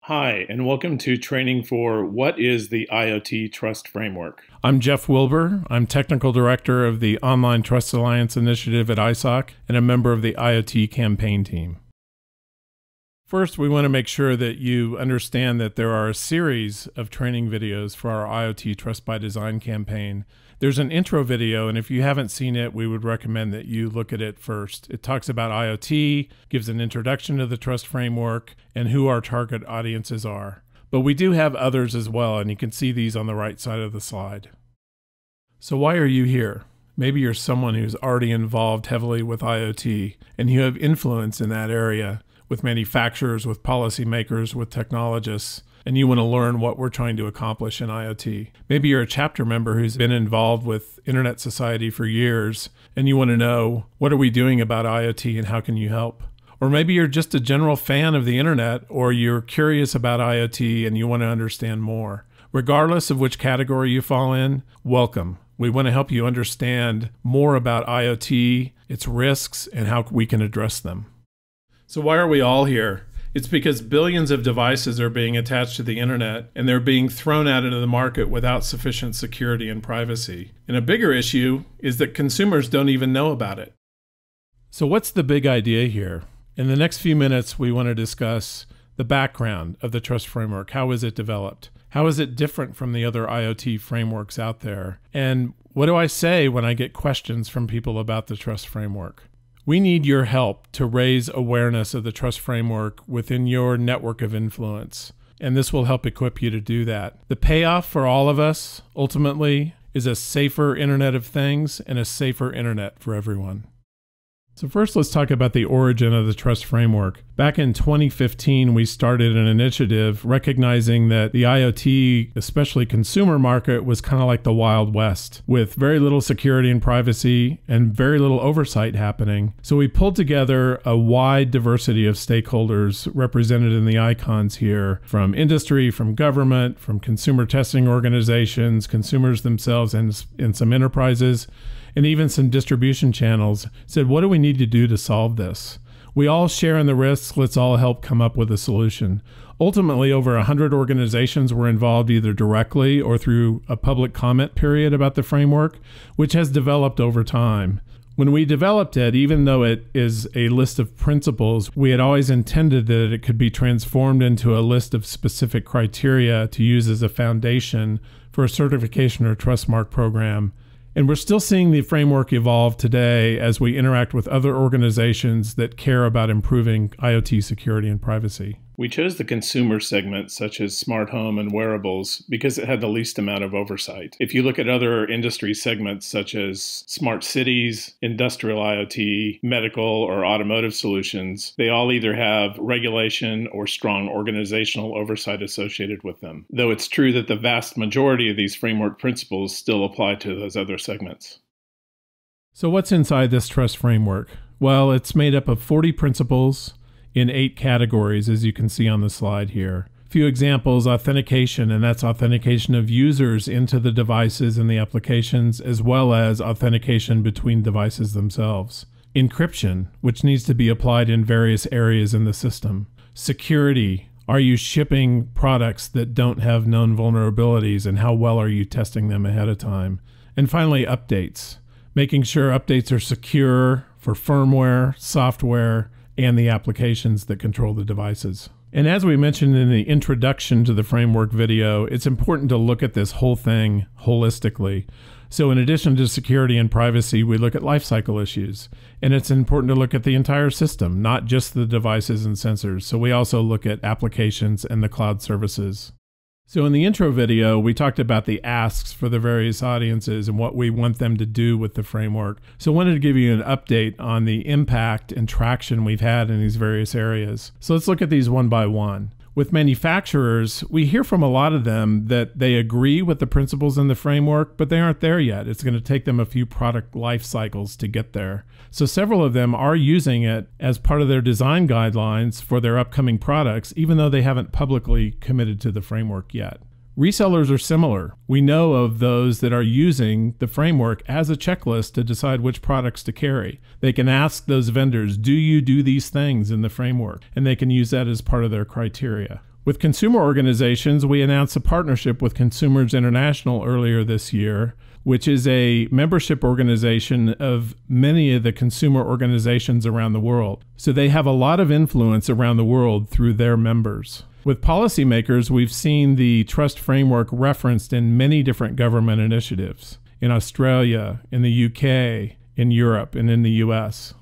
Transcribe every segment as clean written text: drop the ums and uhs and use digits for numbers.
Hi, and welcome to training for What is the IoT Trust Framework? I'm Jeff Wilbur. I'm Technical Director of the Online Trust Alliance Initiative at ISOC and a member of the IoT campaign team. First, we want to make sure that you understand that there are a series of training videos for our IoT Trust by Design campaign. There's an intro video, and if you haven't seen it, we would recommend that you look at it first. It talks about IoT, gives an introduction to the trust framework, and who our target audiences are. But we do have others as well, and you can see these on the right side of the slide. So why are you here? Maybe you're someone who's already involved heavily with IoT, and you have influence in that area with manufacturers, with policymakers, with technologists, and you want to learn what we're trying to accomplish in IoT. Maybe you're a chapter member who's been involved with Internet Society for years, and you want to know, what are we doing about IoT and how can you help? Or maybe you're just a general fan of the Internet, or you're curious about IoT and you want to understand more. Regardless of which category you fall in, welcome. We want to help you understand more about IoT, its risks, and how we can address them. So why are we all here? It's because billions of devices are being attached to the internet and they're being thrown out into the market without sufficient security and privacy. And a bigger issue is that consumers don't even know about it. So what's the big idea here? In the next few minutes, we want to discuss the background of the trust framework. How is it developed? How is it different from the other IoT frameworks out there? And what do I say when I get questions from people about the trust framework? We need your help to raise awareness of the trust framework within your network of influence, and this will help equip you to do that. The payoff for all of us, ultimately, is a safer Internet of Things and a safer Internet for everyone. So first, let's talk about the origin of the trust framework. Back in 2015, we started an initiative recognizing that the IoT, especially consumer market, was kind of like the Wild West, with very little security and privacy and very little oversight happening. So we pulled together a wide diversity of stakeholders represented in the icons here, from industry, from government, from consumer testing organizations, consumers themselves, and some enterprises, and even some distribution channels, said, what do we need to do to solve this? We all share in the risks. Let's all help come up with a solution. Ultimately, over 100 organizations were involved either directly or through a public comment period about the framework, which has developed over time. When we developed it, even though it is a list of principles, we had always intended that it could be transformed into a list of specific criteria to use as a foundation for a certification or trust mark program. And we're still seeing the framework evolve today as we interact with other organizations that care about improving IoT security and privacy. We chose the consumer segment, such as smart home and wearables, because it had the least amount of oversight. If you look at other industry segments, such as smart cities, industrial IoT, medical or automotive solutions, they all either have regulation or strong organizational oversight associated with them, though it's true that the vast majority of these framework principles still apply to those other segments. So what's inside this trust framework? Well, it's made up of 40 principles in 8 categories, as you can see on the slide here. A few examples: authentication, and that's authentication of users into the devices and the applications, as well as authentication between devices themselves. Encryption, which needs to be applied in various areas in the system. Security, are you shipping products that don't have known vulnerabilities, and how well are you testing them ahead of time? And finally, updates, making sure updates are secure for firmware, software, and the applications that control the devices. And as we mentioned in the introduction to the framework video, it's important to look at this whole thing holistically. So in addition to security and privacy, we look at lifecycle issues. And it's important to look at the entire system, not just the devices and sensors. So we also look at applications and the cloud services. So in the intro video, we talked about the asks for the various audiences and what we want them to do with the framework. So I wanted to give you an update on the impact and traction we've had in these various areas. So let's look at these one by one. With manufacturers, we hear from a lot of them that they agree with the principles in the framework, but they aren't there yet. It's going to take them a few product life cycles to get there. So several of them are using it as part of their design guidelines for their upcoming products, even though they haven't publicly committed to the framework yet. Resellers are similar. We know of those that are using the framework as a checklist to decide which products to carry. They can ask those vendors, do you do these things in the framework? And they can use that as part of their criteria. With consumer organizations, we announced a partnership with Consumers International earlier this year, which is a membership organization of many of the consumer organizations around the world. So they have a lot of influence around the world through their members. With policymakers, we've seen the trust framework referenced in many different government initiatives in Australia, in the UK, in Europe, and in the US.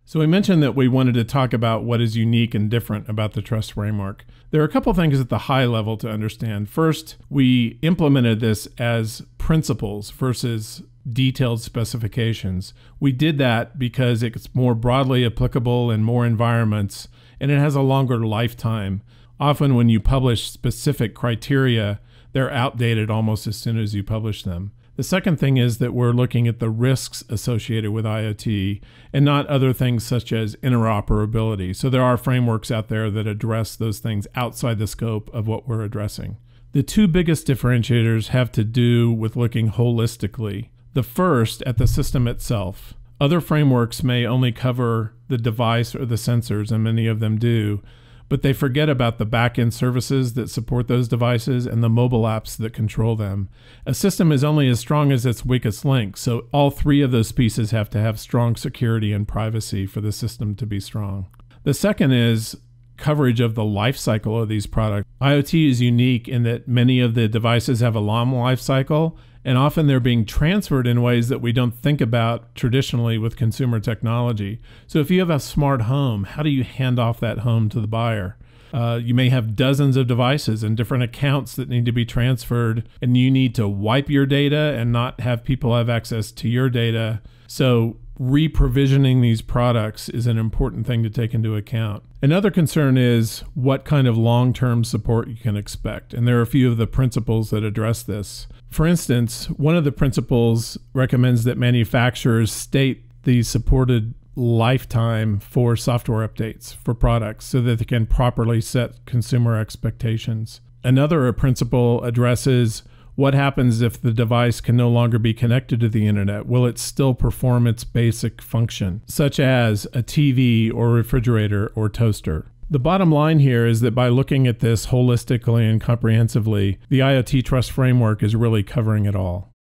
So we mentioned that we wanted to talk about what is unique and different about the trust framework. There are a couple things at the high level to understand. First, we implemented this as principles versus detailed specifications. We did that because it's more broadly applicable in more environments, and it has a longer lifetime. Often when you publish specific criteria, they're outdated almost as soon as you publish them. The second thing is that we're looking at the risks associated with IoT and not other things such as interoperability. So there are frameworks out there that address those things outside the scope of what we're addressing. The two biggest differentiators have to do with looking holistically. The first, at the system itself. Other frameworks may only cover the device or the sensors, and many of them do, but they forget about the back-end services that support those devices and the mobile apps that control them. A system is only as strong as its weakest link, so all three of those pieces have to have strong security and privacy for the system to be strong. The second is coverage of the life cycle of these products. IoT is unique in that many of the devices have a long life cycle, and often they're being transferred in ways that we don't think about traditionally with consumer technology. So if you have a smart home, how do you hand off that home to the buyer? You may have dozens of devices and different accounts that need to be transferred, and you need to wipe your data and not have people have access to your data. So re-provisioning these products is an important thing to take into account. Another concern is what kind of long-term support you can expect. And there are a few of the principles that address this. For instance, one of the principles recommends that manufacturers state the supported lifetime for software updates for products so that they can properly set consumer expectations. Another principle addresses what happens if the device can no longer be connected to the internet. Will it still perform its basic function, such as a TV or refrigerator or toaster? The bottom line here is that by looking at this holistically and comprehensively, the IoT Trust Framework is really covering it all.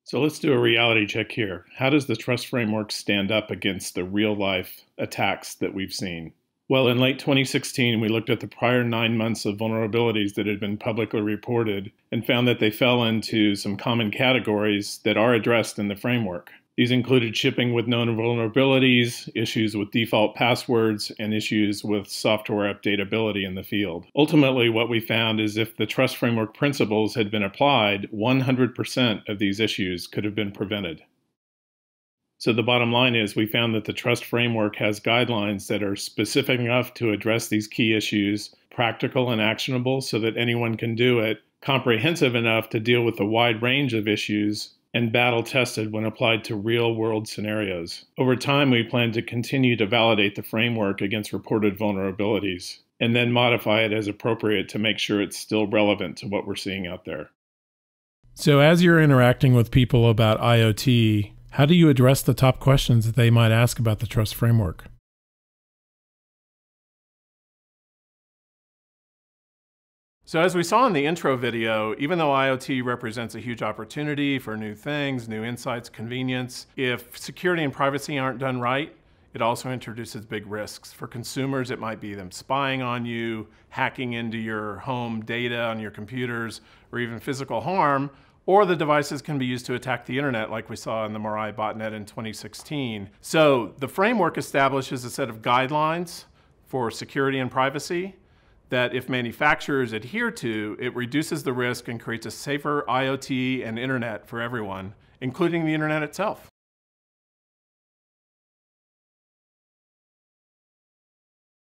So let's do a reality check here. How does the Trust Framework stand up against the real-life attacks that we've seen? Well, in late 2016, we looked at the prior 9 months of vulnerabilities that had been publicly reported and found that they fell into some common categories that are addressed in the framework. These included shipping with known vulnerabilities, issues with default passwords, and issues with software updatability in the field. Ultimately, what we found is if the Trust Framework principles had been applied, 100% of these issues could have been prevented. So the bottom line is we found that the Trust Framework has guidelines that are specific enough to address these key issues, practical and actionable so that anyone can do it, comprehensive enough to deal with a wide range of issues, and battle-tested when applied to real-world scenarios. Over time, we plan to continue to validate the framework against reported vulnerabilities, and then modify it as appropriate to make sure it's still relevant to what we're seeing out there. So as you're interacting with people about IoT, how do you address the top questions that they might ask about the Trust Framework? So as we saw in the intro video, even though IoT represents a huge opportunity for new things, new insights, convenience, if security and privacy aren't done right, it also introduces big risks. For consumers, it might be them spying on you, hacking into your home data on your computers, or even physical harm. Or the devices can be used to attack the internet like we saw in the Mirai botnet in 2016. So the framework establishes a set of guidelines for security and privacy that if manufacturers adhere to, it reduces the risk and creates a safer IoT and internet for everyone, including the internet itself.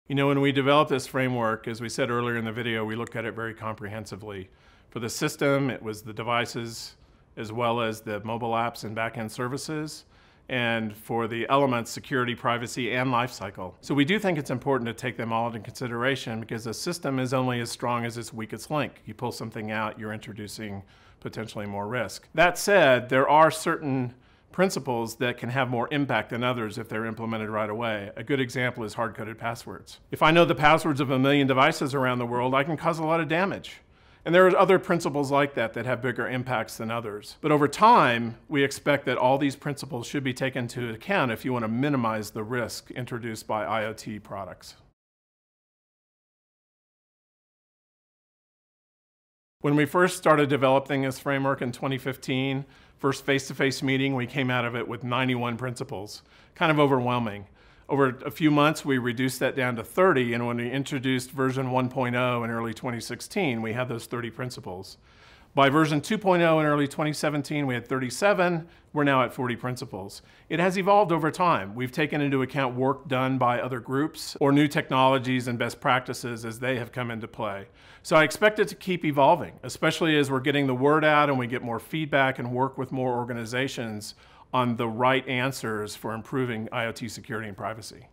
You know, when we developed this framework, as we said earlier in the video, we looked at it very comprehensively. For the system, it was the devices, as well as the mobile apps and back-end services, and for the elements, security, privacy, and lifecycle. So we do think it's important to take them all into consideration because a system is only as strong as its weakest link. You pull something out, you're introducing potentially more risk. That said, there are certain principles that can have more impact than others if they're implemented right away. A good example is hard-coded passwords. If I know the passwords of 1 million devices around the world, I can cause a lot of damage. And there are other principles like that that have bigger impacts than others. But over time, we expect that all these principles should be taken into account if you want to minimize the risk introduced by IoT products. When we first started developing this framework in 2015, first face-to-face meeting, we came out of it with 91 principles. Kind of overwhelming. Over a few months, we reduced that down to 30, and when we introduced version 1.0 in early 2016, we had those 30 principles. By version 2.0 in early 2017, we had 37. We're now at 40 principles. It has evolved over time. We've taken into account work done by other groups or new technologies and best practices as they have come into play. So I expect it to keep evolving, especially as we're getting the word out and we get more feedback and work with more organizations on the right answers for improving IoT security and privacy.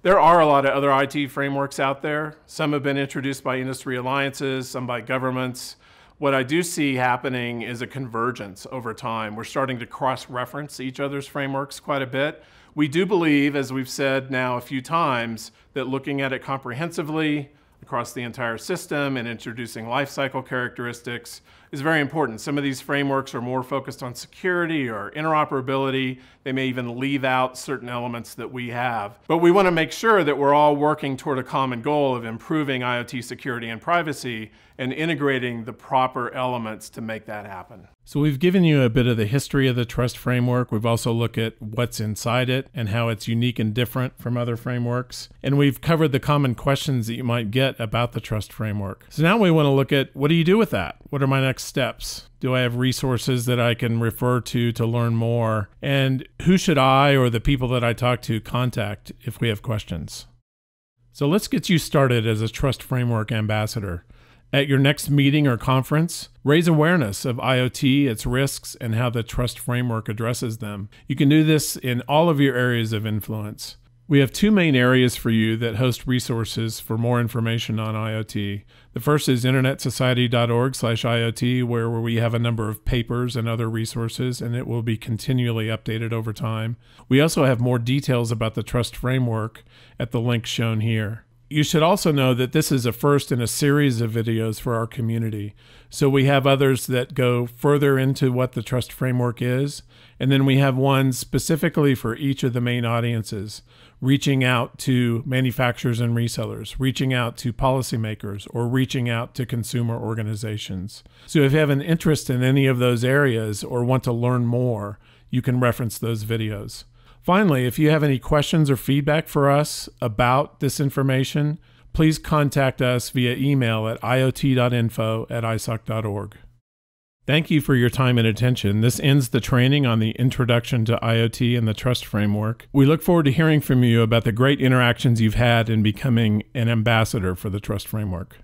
There are a lot of other IT frameworks out there. Some have been introduced by industry alliances, some by governments. What I do see happening is a convergence over time. We're starting to cross-reference each other's frameworks quite a bit. We do believe, as we've said now a few times, that looking at it comprehensively across the entire system and introducing lifecycle characteristics is very important. Some of these frameworks are more focused on security or interoperability. They may even leave out certain elements that we have. But we want to make sure that we're all working toward a common goal of improving IoT security and privacy and integrating the proper elements to make that happen. So we've given you a bit of the history of the trust framework. We've also looked at what's inside it and how it's unique and different from other frameworks. And we've covered the common questions that you might get about the trust framework. So now we want to look at, what do you do with that? What are my next steps? Do I have resources that I can refer to learn more? And who should I or the people that I talk to contact if we have questions? So let's get you started as a trust framework ambassador. At your next meeting or conference, raise awareness of IoT, its risks, and how the trust framework addresses them. You can do this in all of your areas of influence. We have two main areas for you that host resources for more information on IoT. The first is internetsociety.org/IoT, where we have a number of papers and other resources, and it will be continually updated over time. We also have more details about the trust framework at the link shown here. You should also know that this is a first in a series of videos for our community. So we have others that go further into what the trust framework is, and then we have one specifically for each of the main audiences, reaching out to manufacturers and resellers, reaching out to policymakers, or reaching out to consumer organizations. So if you have an interest in any of those areas or want to learn more, you can reference those videos. Finally, if you have any questions or feedback for us about this information, please contact us via email at iot.info@isoc.org. Thank you for your time and attention. This ends the training on the Introduction to IoT and the Trust Framework. We look forward to hearing from you about the great interactions you've had in becoming an ambassador for the Trust Framework.